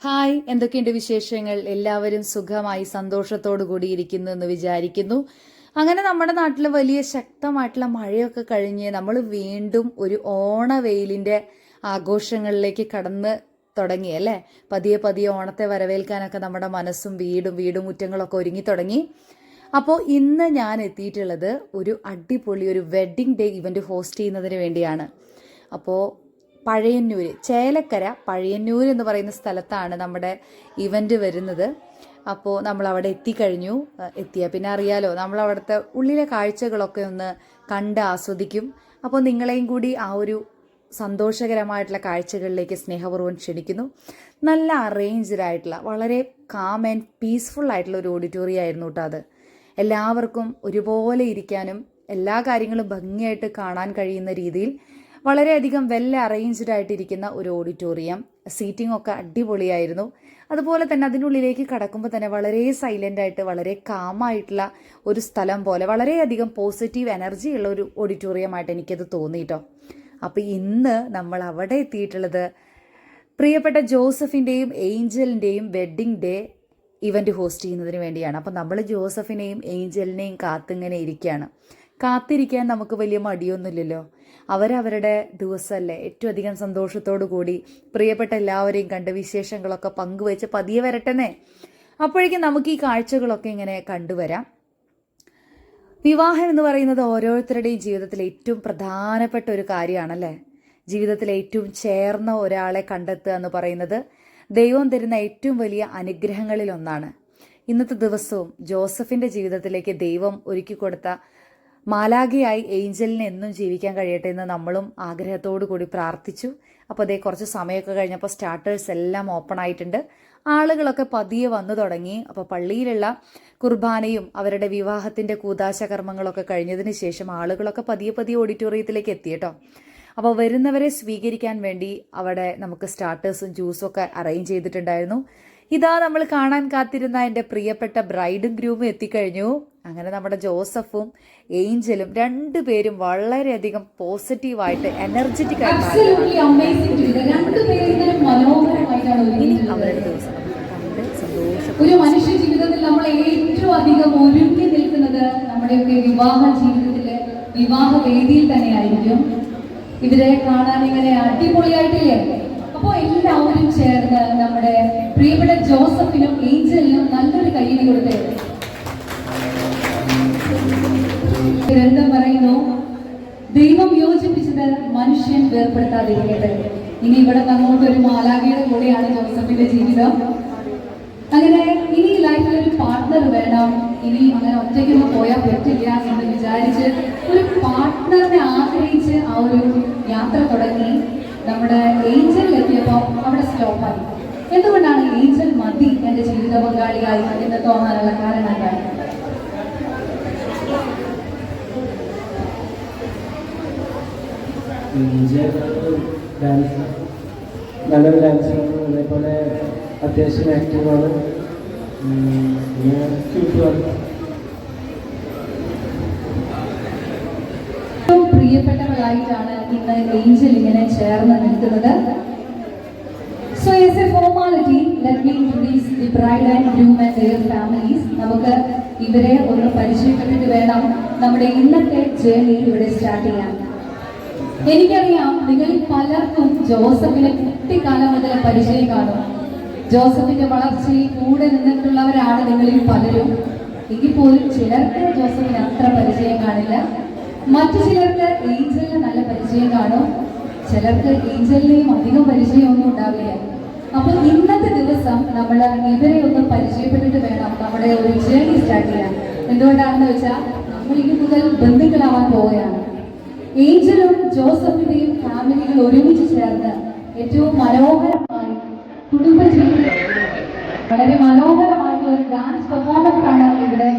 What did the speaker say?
Hi, എന്തൊക്കെയുണ്ട് വിശേഷങ്ങൾ? എല്ലാവരും സുഖമായി സന്തോഷത്തോടു കൂടി ഇരിക്കുന്നു എന്ന് വിചാരിക്കുന്നു. അങ്ങനെ നമ്മുടെ നാട്ടിൽ വലിയ ശക്തമായിട്ടുള്ള മഴയൊക്കെ കഴിഞ്ഞ് നമ്മൾ വീണ്ടും ഒരു ഓണവെയിലിൻ്റെ ആഘോഷങ്ങളിലേക്ക് കടന്ന് തുടങ്ങി അല്ലേ. പതിയെ പതിയെ ഓണത്തെ വരവേൽക്കാനൊക്കെ നമ്മുടെ മനസ്സും വീടും മുറ്റങ്ങളൊക്കെ ഒരുങ്ങി തുടങ്ങി. അപ്പോൾ ഇന്ന് ഞാൻ എത്തിയിട്ടുള്ളത് ഒരു അടിപൊളി ഒരു വെഡ്ഡിംഗ് ഡേ ഇവൻറ്റ് ഹോസ്റ്റ് ചെയ്യുന്നതിന് വേണ്ടിയാണ്. അപ്പോൾ പഴയന്നൂർ, ചേലക്കര പഴയന്നൂർ എന്ന് പറയുന്ന സ്ഥലത്താണ് നമ്മുടെ ഇവൻറ്റ് വരുന്നത്. അപ്പോൾ നമ്മൾ അവിടെ എത്തിക്കഴിഞ്ഞു. എത്തിയാൽ പിന്നെ അറിയാലോ, നമ്മൾ അവിടുത്തെ ഉള്ളിലെ കാഴ്ചകളൊക്കെ ഒന്ന് കണ്ട് ആസ്വദിക്കും. അപ്പോൾ നിങ്ങളെയും കൂടി ആ ഒരു സന്തോഷകരമായിട്ടുള്ള കാഴ്ചകളിലേക്ക് സ്നേഹപൂർവ്വം ക്ഷണിക്കുന്നു. നല്ല അറേഞ്ച്ഡ് ആയിട്ടുള്ള വളരെ കാം ആൻഡ് പീസ്ഫുൾ ആയിട്ടുള്ള ഒരു ഓഡിറ്റോറിയം ആയിരുന്നു കേട്ടോ അത്. എല്ലാവർക്കും ഒരുപോലെ ഇരിക്കാനും എല്ലാ കാര്യങ്ങളും ഭംഗിയായിട്ട് കാണാൻ കഴിയുന്ന രീതിയിൽ വളരെയധികം വെൽ അറേഞ്ച്ഡ് ആയിട്ടിരിക്കുന്ന ഒരു ഓഡിറ്റോറിയം. സീറ്റിംഗ് ഒക്കെ അടിപൊളിയായിരുന്നു. അതുപോലെ തന്നെ അതിനുള്ളിലേക്ക് കടക്കുമ്പോൾ തന്നെ വളരെ സൈലൻ്റ് ആയിട്ട് വളരെ കാമായിട്ടുള്ള ഒരു സ്ഥലം പോലെ വളരെയധികം പോസിറ്റീവ് എനർജി ഉള്ള ഒരു ഓഡിറ്റോറിയമായിട്ട് എനിക്കത് തോന്നി കേട്ടോ. അപ്പോൾ ഇന്ന് നമ്മൾ അവിടെ എത്തിയിട്ടുള്ളത് പ്രിയപ്പെട്ട ജോസഫിൻ്റെയും ഏഞ്ചലിൻ്റെയും വെഡ്ഡിംഗ് ഡേ ഇവൻറ്റ് ഹോസ്റ്റ് ചെയ്യുന്നതിന് വേണ്ടിയാണ്. അപ്പോൾ നമ്മൾ ജോസഫിനെയും ഏഞ്ചലിനെയും കാത്തിങ്ങനെ ഇരിക്കുകയാണ്. കാത്തിരിക്കാൻ നമുക്ക് വലിയ മടിയൊന്നുമില്ലല്ലോ. അവരവരുടെ ദിവസമല്ലേ, ഏറ്റവും അധികം സന്തോഷത്തോടു കൂടി പ്രിയപ്പെട്ട എല്ലാവരെയും കണ്ട് വിശേഷങ്ങളൊക്കെ പങ്കുവെച്ച് പതിയെ വരട്ടെന്നേ. അപ്പോഴേക്കും നമുക്ക് ഈ കാഴ്ചകളൊക്കെ ഇങ്ങനെ കണ്ടുവരാം. വിവാഹം എന്ന് പറയുന്നത് ഓരോരുത്തരുടെയും ജീവിതത്തിൽ ഏറ്റവും പ്രധാനപ്പെട്ട ഒരു കാര്യമാണല്ലേ. ജീവിതത്തിൽ ഏറ്റവും ചേർന്ന ഒരാളെ കണ്ടെത്തുക എന്ന് പറയുന്നത് ദൈവം തരുന്ന ഏറ്റവും വലിയ അനുഗ്രഹങ്ങളിൽ ഒന്നാണ്. ഇന്നത്തെ ദിവസവും ജോസഫിൻ്റെ ജീവിതത്തിലേക്ക് ദൈവം ഒരുക്കി കൊടുത്ത മാലാഖയായി ഏഞ്ചലിന് എന്നും ജീവിക്കാൻ കഴിയട്ടെ എന്ന് നമ്മളും ആഗ്രഹത്തോടു കൂടി പ്രാർത്ഥിച്ചു. അപ്പോൾ അതേ കുറച്ച് സമയമൊക്കെ കഴിഞ്ഞപ്പോൾ സ്റ്റാർട്ടേഴ്സ് എല്ലാം ഓപ്പൺ ആയിട്ടുണ്ട്. ആളുകളൊക്കെ പതിയെ വന്നു തുടങ്ങി. അപ്പോൾ പള്ളിയിലുള്ള കുർബാനയും അവരുടെ വിവാഹത്തിൻ്റെ കൂതാശ കർമ്മങ്ങളൊക്കെ കഴിഞ്ഞതിന് ശേഷം ആളുകളൊക്കെ പതിയെ പതിയെ ഓഡിറ്റോറിയത്തിലേക്ക് എത്തി കേട്ടോ. അപ്പോൾ വരുന്നവരെ സ്വീകരിക്കാൻ വേണ്ടി അവിടെ നമുക്ക് സ്റ്റാർട്ടേഴ്സും ജ്യൂസും ഒക്കെ അറേഞ്ച് ചെയ്തിട്ടുണ്ടായിരുന്നു. ഇതാ നമ്മൾ കാണാൻ കാത്തിരുന്ന എൻ്റെ പ്രിയപ്പെട്ട ബ്രൈഡും ഗ്രൂമും എത്തിക്കഴിഞ്ഞു. അങ്ങനെ നമ്മുടെ ജോസഫും ഏഞ്ചലും രണ്ടുപേരും വളരെയധികം പോസിറ്റീവായിട്ട് എനർജറ്റിക് ആയിട്ട് അവരുടെ ദിവസം കണ്ട് സന്തോഷം. ഒരു മനുഷ്യ ജീവിതത്തിൽ നമ്മൾ ഏറ്റവും അധികം ഒരുങ്ങി നിൽക്കുന്നത് നമ്മുടെയൊക്കെ വിവാഹ ജീവിതത്തിലെ വിവാഹ വേദിയിൽ തന്നെയായിരിക്കും. ഇവരെ കാണാൻ ഇങ്ങനെ അടിപൊളിയായിട്ടില്ലേ? അപ്പോൾ എല്ലാവരും ചേർന്ന് നമ്മുടെ പ്രിയപ്പെട്ട ജോസഫിനും ഏഞ്ചലിനും നല്ലൊരു കയ്യടി കൊടുത്തേ. ഗ്രന്ഥം പറയുന്നു, ദൈവം യോജിപ്പിച്ചത് മനുഷ്യൻ വേർപ്പെടുത്താതിരിക്കട്ടെ. ഇനി ഇവിടെ അങ്ങോട്ടൊരു മാലാഖയുടെ കൂടെയാണ് ജോസഫിന്റെ ജീവിതം. അങ്ങനെ ഇനി ലൈഫിൽ ഒരു പാർട്ട്ണർ വേണം. ഇനി അങ്ങനെ ഒറ്റയ്ക്കൊന്നും പോയാൽ പറ്റില്ല എന്ന് വിചാരിച്ച് ഒരു പാർട്ട്ണറിനെ ആഗ്രഹിച്ച് ആ ഒരു യാത്ര തുടങ്ങി. നമ്മുടെ ഏഞ്ചലിലെത്തിയപ്പോൾ അവിടെ സ്റ്റോപ്പായി. എന്തുകൊണ്ടാണ് ഏഞ്ചൽ മതി എൻ്റെ ജീവിത പങ്കാളിയായി എന്ന് തോന്നാനുള്ള കാരണം എന്താണ്? നല്ലൊരു ഡാൻസറാണ്, അതേപോലെ അത്യാവശ്യം ആക്റ്റീവാണ്, പ്രിയപ്പെട്ടവളായിട്ടാണ് ഇന്ന് ഏഞ്ചൽ ഇങ്ങനെ ചേർന്ന് നിൽക്കുന്നത്. So as a formality, let me introduce the bride and groom and their families. നമുക്ക് ഇവരെ ഒന്ന് പരിചയപ്പെട്ടിട്ട് വേണം നമ്മുടെ ഇന്നത്തെ ജേർണി ഇവിടെ സ്റ്റാർട്ട് ചെയ്യാൻ. എനിക്കറിയാം നിങ്ങളിൽ പലർക്കും ജോസഫിനെ കുട്ടിക്കാലം മുതൽ പരിചയം കാണും. ജോസഫിന്റെ വളർച്ചയിൽ കൂടെ നിന്നിട്ടുള്ളവരാണ് നിങ്ങളിൽ പലരും. എങ്കിൽ പോലും ചിലർക്ക് ജോസഫിന് അത്ര പരിചയം കാണില്ല. മറ്റു ചിലർക്ക് ഏഞ്ചലിന് നല്ല പരിചയം കാണും. ചിലർക്ക് ഏഞ്ചലിനെയും അധികം പരിചയമൊന്നും ഉണ്ടാവില്ല. അപ്പൊ ഇന്നത്തെ ദിവസം നമ്മൾ ഇവരെ ഒന്ന് പരിചയപ്പെട്ടിട്ട് വേണം നമ്മുടെ ഒരു ജേർണി സ്റ്റാർട്ട് ചെയ്യാൻ. എന്തുകൊണ്ടാണെന്ന് വെച്ചാൽ നമ്മൾ ഇനി മുതൽ ബന്ധുക്കളാവാൻ പോവുകയാണ്. ഏഞ്ചലും ജോസഫിന്റെയും ഫാമിലികൾ ഒരുമിച്ച് ചേർന്ന് ഏറ്റവും മനോഹരമായി കുടുംബജീവിതം വളരെ മനോഹരമായിട്ടുള്ള ഒരു ഡാൻസ് പെർഫോമൻസ് ആണ് ഇവിടെ.